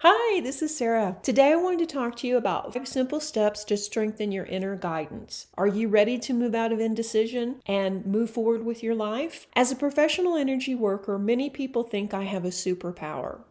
Hi, this is Sarah. Today I wanted to talk to you about 5 simple steps to strengthen your inner guidance. Are you ready to move out of indecision and move forward with your life? As a professional energy worker, many people think I have a superpower.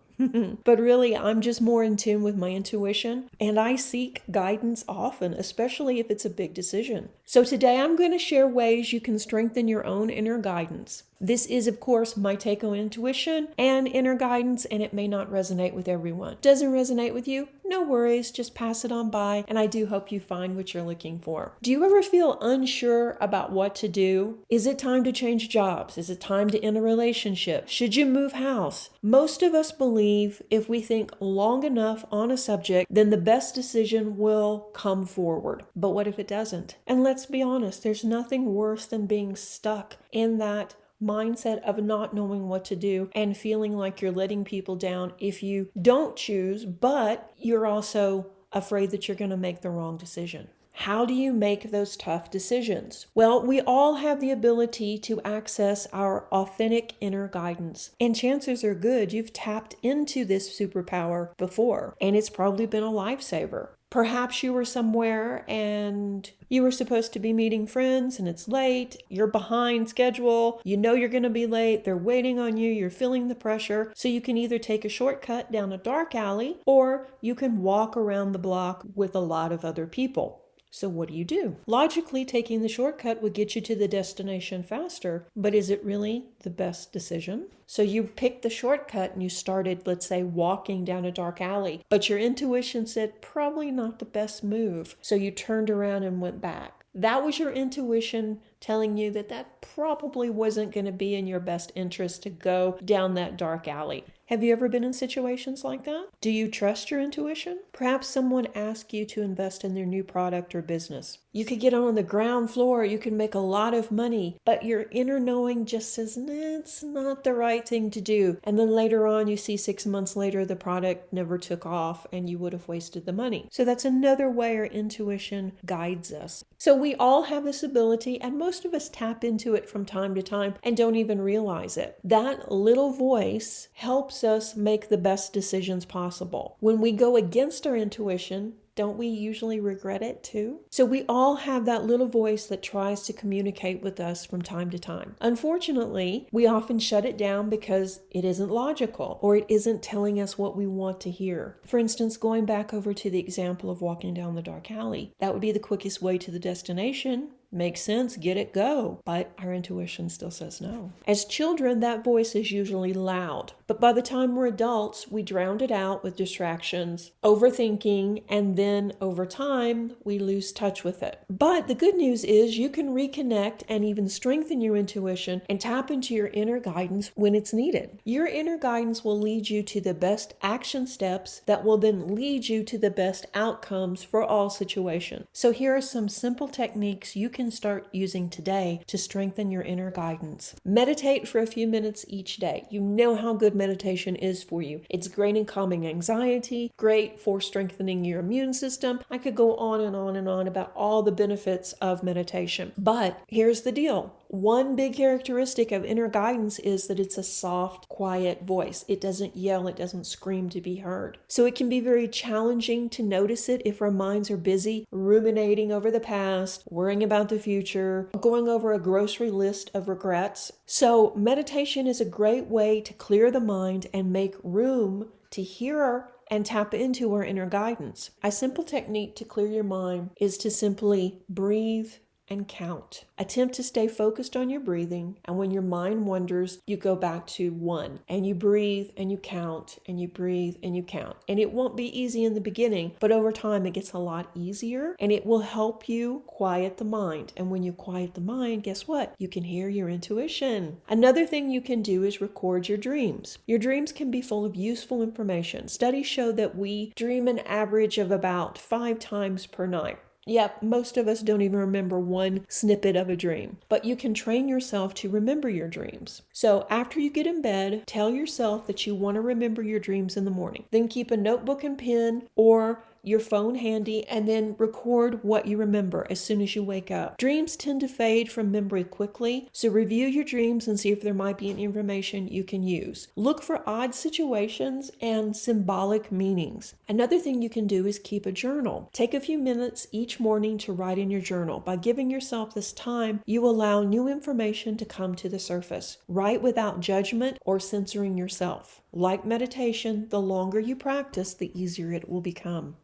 But really, I'm just more in tune with my intuition, and I seek guidance often, especially if it's a big decision. So today I'm going to share ways you can strengthen your own inner guidance. This is, of course, my take on intuition and inner guidance, and it may not resonate with everyone. Doesn't resonate with you? No worries, just pass it on by, and I do hope you find what you're looking for. Do you ever feel unsure about what to do? Is it time to change jobs? Is it time to end a relationship? Should you move house? Most of us believe if we think long enough on a subject, then the best decision will come forward. But what if it doesn't? And let's be honest, there's nothing worse than being stuck in that mindset of not knowing what to do and feeling like you're letting people down if you don't choose, but you're also afraid that you're going to make the wrong decision. How do you make those tough decisions? Well, we all have the ability to access our authentic inner guidance. And chances are good you've tapped into this superpower before, and it's probably been a lifesaver. Perhaps you were somewhere and you were supposed to be meeting friends and it's late, you're behind schedule, you know you're going to be late, they're waiting on you, you're feeling the pressure, so you can either take a shortcut down a dark alley or you can walk around the block with a lot of other people. So what do? Logically, taking the shortcut would get you to the destination faster, but is it really the best decision? So you picked the shortcut and you started, let's say, walking down a dark alley, but your intuition said probably not the best move. So you turned around and went back. That was your intuition telling you that that probably wasn't going to be in your best interest to go down that dark alley. Have you ever been in situations like that? Do you trust your intuition? Perhaps someone asked you to invest in their new product or business. You could get on the ground floor, you can make a lot of money, but your inner knowing just says, nah, it's not the right thing to do. And then later on, you see 6 months later, the product never took off and you would have wasted the money. So that's another way our intuition guides us. So we all have this ability, and most of us tap into it from time to time and don't even realize it. That little voice helps us make the best decisions possible. When we go against our intuition, don't we usually regret it too? So we all have that little voice that tries to communicate with us from time to time. Unfortunately, we often shut it down because it isn't logical or it isn't telling us what we want to hear. For instance, going back over to the example of walking down the dark alley, that would be the quickest way to the destination. Makes sense, get it, go. But our intuition still says no. As children, that voice is usually loud. But by the time we're adults, we drown it out with distractions, overthinking, and then over time, we lose touch with it. But the good news is you can reconnect and even strengthen your intuition and tap into your inner guidance when it's needed. Your inner guidance will lead you to the best action steps that will then lead you to the best outcomes for all situations. So here are some simple techniques you can start using today to strengthen your inner guidance. Meditate for a few minutes each day. You know how good meditation is for you. It's great in calming anxiety, great for strengthening your immune system. I could go on and on and on about all the benefits of meditation. But here's the deal. One big characteristic of inner guidance is that it's a soft, quiet voice. It doesn't yell, it doesn't scream to be heard. So it can be very challenging to notice it if our minds are busy ruminating over the past, worrying about the future, going over a grocery list of regrets. So meditation is a great way to clear the mind and make room to hear and tap into our inner guidance. A simple technique to clear your mind is to simply breathe and count. Attempt to stay focused on your breathing, and when your mind wanders, you go back to 1, and you breathe and you count, and you breathe and you count. And it won't be easy in the beginning, but over time it gets a lot easier, and it will help you quiet the mind. And when you quiet the mind, guess what? You can hear your intuition. Another thing you can do is record your dreams. Your dreams can be full of useful information. Studies show that we dream an average of about 5 times per night. Yep, most of us don't even remember one snippet of a dream, but you can train yourself to remember your dreams. So after you get in bed, tell yourself that you want to remember your dreams in the morning. Then keep a notebook and pen, or your phone handy and then record what you remember as soon as you wake up. Dreams tend to fade from memory quickly, so review your dreams and see if there might be any information you can use. Look for odd situations and symbolic meanings. Another thing you can do is keep a journal. Take a few minutes each morning to write in your journal. By giving yourself this time, you allow new information to come to the surface. Write without judgment or censoring yourself. Like meditation, the longer you practice, the easier it will become.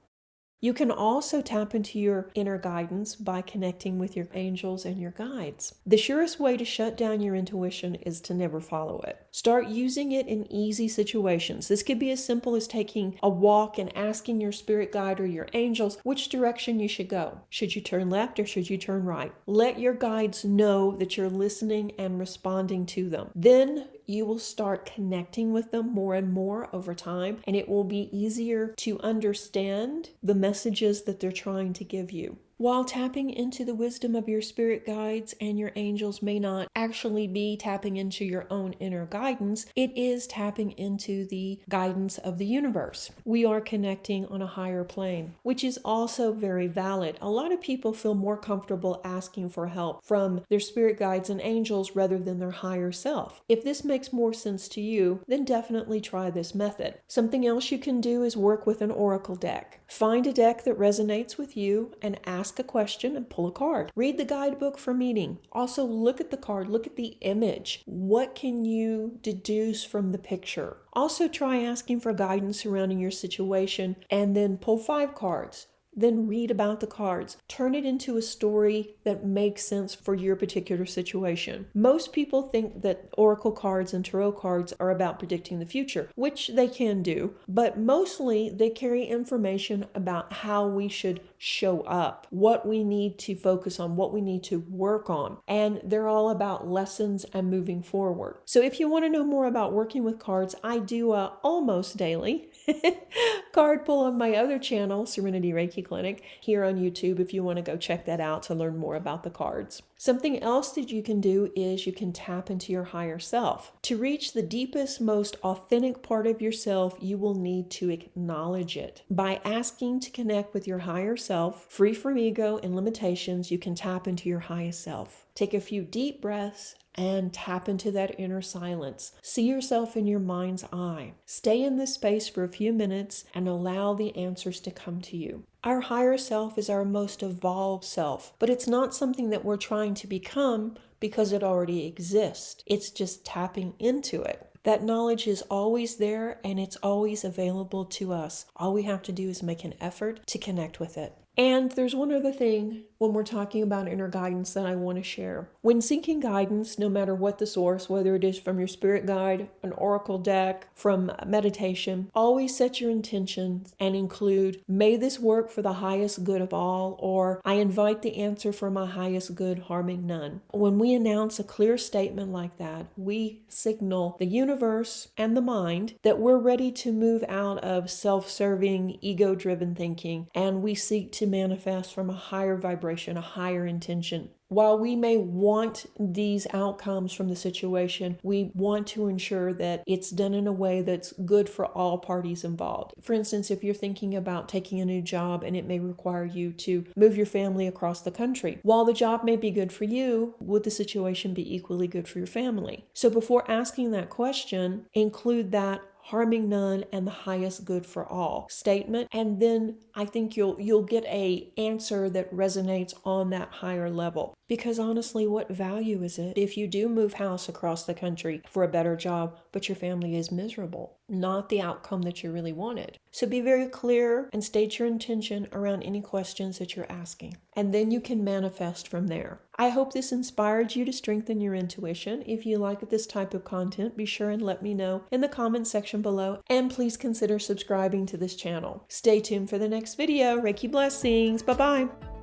You can also tap into your inner guidance by connecting with your angels and your guides. The surest way to shut down your intuition is to never follow it. Start using it in easy situations. This could be as simple as taking a walk and asking your spirit guide or your angels which direction you should go. Should you turn left or should you turn right? Let your guides know that you're listening and responding to them. Then you will start connecting with them more and more over time, and it will be easier to understand the messages that they're trying to give you. While tapping into the wisdom of your spirit guides and your angels may not actually be tapping into your own inner guidance, it is tapping into the guidance of the universe. We are connecting on a higher plane, which is also very valid. A lot of people feel more comfortable asking for help from their spirit guides and angels rather than their higher self. If this makes more sense to you, then definitely try this method. Something else you can do is work with an oracle deck. Find a deck that resonates with you and ask a question and pull a card. Read the guidebook for meaning. Also look at the card, look at the image. What can you deduce from the picture? Also try asking for guidance surrounding your situation and then pull 5 cards. Then read about the cards. Turn it into a story that makes sense for your particular situation. Most people think that oracle cards and tarot cards are about predicting the future, which they can do, but mostly they carry information about how we should show up, what we need to focus on, what we need to work on, and they're all about lessons and moving forward. So if you want to know more about working with cards, I do almost daily card pull on my other channel, Serenity Reiki Clinic, here on YouTube if you want to go check that out to learn more about the cards. Something else that you can do is you can tap into your higher self. To reach the deepest, most authentic part of yourself, you will need to acknowledge it. By asking to connect with your higher self, free from ego and limitations, you can tap into your highest self. Take a few deep breaths and tap into that inner silence. See yourself in your mind's eye. Stay in this space for a few minutes and allow the answers to come to you. Our higher self is our most evolved self, but it's not something that we're trying to become because it already exists. It's just tapping into it. That knowledge is always there and it's always available to us. All we have to do is make an effort to connect with it. And there's one other thing when we're talking about inner guidance that I want to share. When seeking guidance, no matter what the source, whether it is from your spirit guide, an oracle deck, from meditation, always set your intentions and include, may this work for the highest good of all, or I invite the answer for my highest good, harming none. When we announce a clear statement like that, we signal the universe and the mind that we're ready to move out of self-serving, ego-driven thinking, and we seek to manifest from a higher vibration, a higher intention. While we may want these outcomes from the situation, we want to ensure that it's done in a way that's good for all parties involved. For instance, if you're thinking about taking a new job and it may require you to move your family across the country, while the job may be good for you, would the situation be equally good for your family? So before asking that question, include that harming none and the highest good for all statement, and then I think you'll get a answer that resonates on that higher level. Because honestly, what value is it if you do move house across the country for a better job, but your family is miserable? Not the outcome that you really wanted. So be very clear and state your intention around any questions that you're asking. And then you can manifest from there. I hope this inspired you to strengthen your intuition. If you like this type of content, be sure and let me know in the comment section below. And please consider subscribing to this channel. Stay tuned for the next video. Reiki Blessings. Bye-bye.